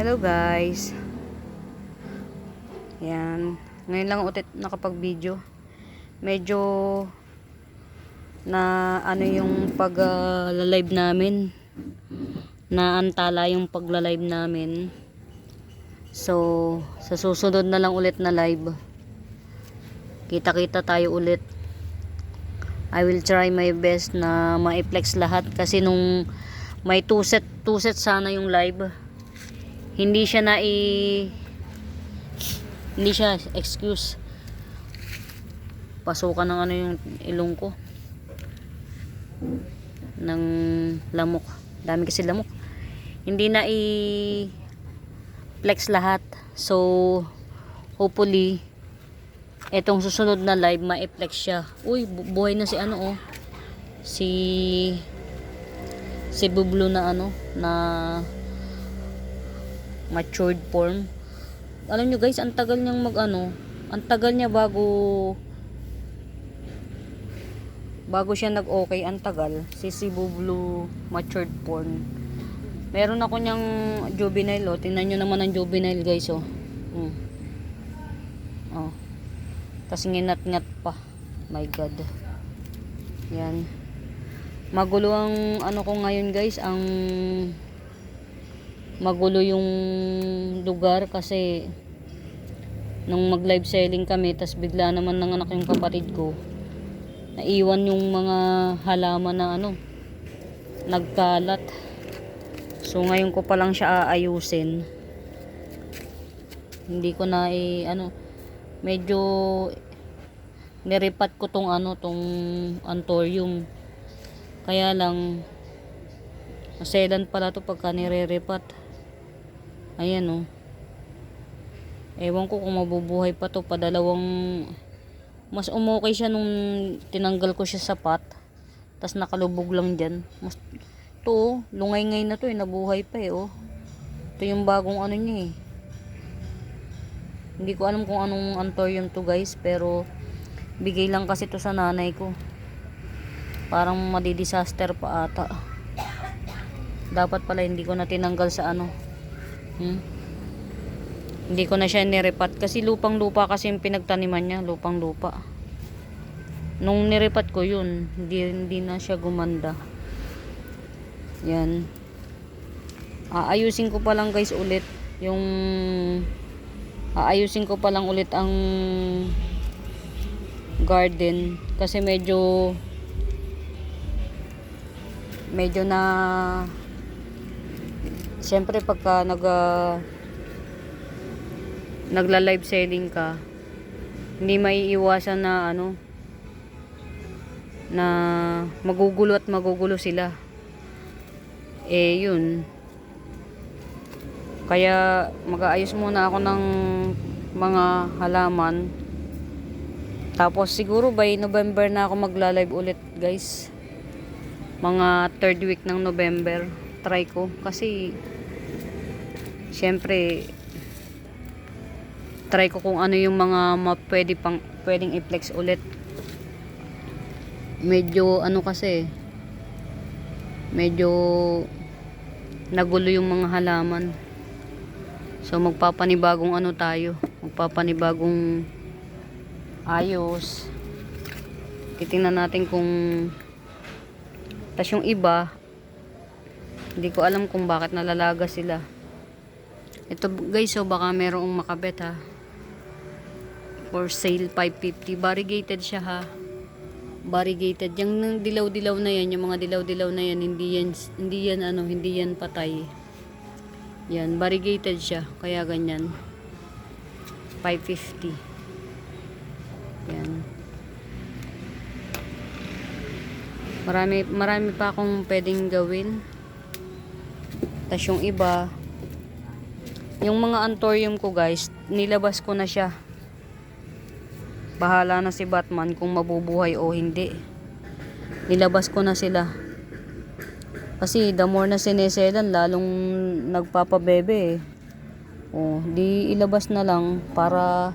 Hello guys. Yan. Ngayon lang ulit nakapag-video. Medyo na ano yung pag-live namin. Naantala yung pagla-live namin. So, sa susunod na lang ulit na live. Kita-kita tayo ulit. I will try my best na ma-flex lahat kasi nung may 2 set sana yung live. Hindi siya excuse. Pasukan ng ano yung ilong ko. Ng lamok. Dami kasi lamok. Hindi na flex lahat. So, hopefully etong susunod na live ma-flex siya. Uy, buhay na si ano oh. Si Bublo na ano na matured form. Alam nyo guys, ang tagal niyang ang tagal niya bago siya nag-okay, ang tagal. Si Bublo matured form. Meron ako niyang juvenile oh. Tingnan nyo naman ang juvenile guys oh. Oh. Tas nginat-ngat pa. My God. Yan. Magulo ang ano ko ngayon guys, ang magulo yung lugar kasi nung mag live selling kami tas bigla naman nanganak yung kapatid ko, naiwan yung mga halaman na nagkalat. So ngayon ko pa lang siya aayusin. Hindi ko na medyo niripat ko tong anthurium. Kaya lang maselan pala to pagka nire-repat. Ayan oh. Ewan ko kung mabubuhay pa to. Mas umokay siya nung tinanggal ko siya sa pot. Tas nakalubog lang dyan. To lungay-ngay na to nabuhay pa oh. Ito yung bagong niya eh. Hindi ko alam kung anong anthurium to guys, pero bigay lang kasi to sa nanay ko. Parang madi-disaster pa ata. Dapat pala hindi ko na tinanggal sa Hindi ko na siya nirepat kasi lupang-lupa kasi yung pinagtaniman niya, lupang-lupa. Nung nirepat ko yun, hindi na siya gumanda. Yan. Aayusin ko pa lang guys ulit ang garden kasi medyo na siyempre pagka nagla-live selling ka, hindi maiiwasan na na magugulo sila. Yun. Kaya mag-aayos muna ako ng mga halaman. Tapos siguro by November na ako magla-live ulit, guys. Mga 3rd week ng November try ko kasi syempre try ko kung ano yung mga pwedeng i-flex ulit. Medyo kasi medyo nagulo yung mga halaman. So magpapanibagong magpapanibagong ayos. Titingnan natin kung tas yung iba hindi ko alam kung bakit nalalaga sila. Ito guys, so baka merong makabet ha. For sale 550. Variegated siya ha. Variegated. Yung dilaw-dilaw na yan, yung mga dilaw-dilaw na yan, hindi yan patay. Yan, variegated siya. Kaya ganyan. 550. Yan. Marami pa akong pwedeng gawin. Tas yung iba, yung mga anthurium ko guys, nilabas ko na siya. Bahala na si Batman kung mabubuhay o hindi. Nilabas ko na sila. Kasi the more na sineselan, lalong nagpapabebe eh. Di ilabas na lang para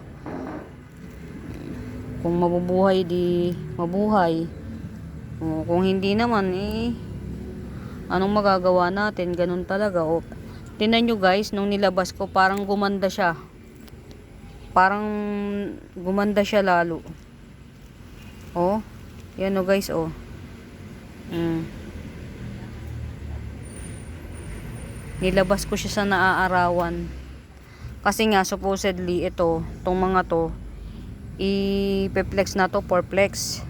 kung mabubuhay di mabuhay. Kung hindi naman anong magagawa natin? Ganun talaga. Tingnan nyo guys, nung nilabas ko, parang gumanda siya. Parang gumanda siya lalo. Oh, yan o guys, oh. Nilabas ko siya sa naaarawan. Kasi nga, supposedly, itong mga to, i-flex na to, fourplex.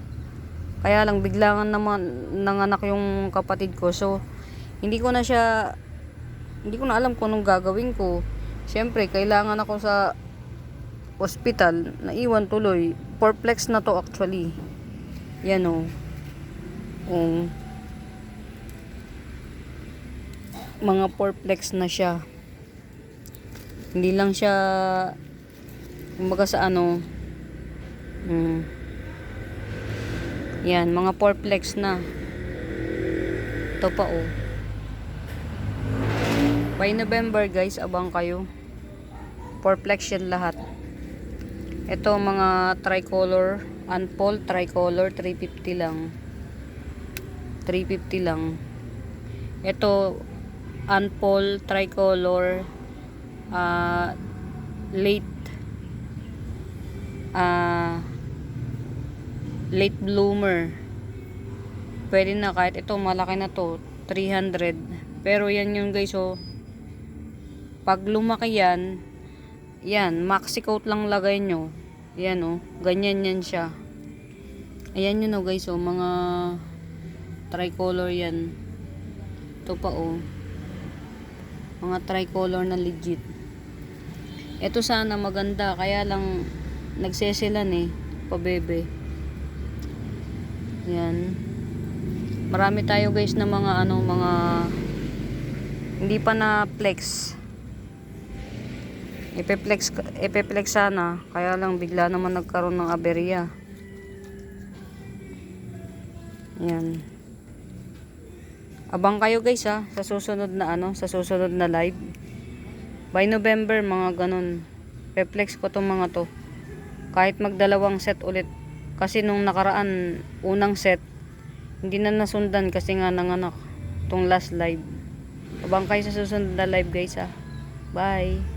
Kaya lang, bigla nga naman nanganak yung kapatid ko. So, hindi ko na alam kung anong gagawin ko. Siyempre, kailangan ako sa hospital, naiwan tuloy. Fourplex na to actually. Yan o. Mga fourplex na siya. Hindi lang siya kumbaga sa ano. Yan, mga fourplex na. Ito pa oh. By November guys, abang kayo. Fourplex yan lahat. Ito mga tricolor, unfold tricolor, 350 lang. 350 lang. Ito unfold tricolor, late bloomer. Pwede na kahit ito malaki na to, 300. Pero yan yung guys, oh. Pag lumaki yan, maxi coat lang lagay nyo. Yan oh, ganyan yan siya. Ayan yun oh guys, oh, mga tricolor yan. Ito pa oh. Mga tricolor na legit. Ito sana maganda, kaya lang nagsesilan eh, pabebe. Yan. Marami tayo guys na mga mga hindi pa na flex. Ipeplex sana, kaya lang bigla naman nagkaroon ng aberya. Yan. Abang kayo guys ha, sa susunod na live. By November, mga ganun. Peplex ko tong mga to. Kahit magdalawang set ulit. Kasi nung nakaraan, unang set, hindi na nasundan kasi nga nanganak. Tong last live. Abang kayo sa susunod na live guys ha. Bye.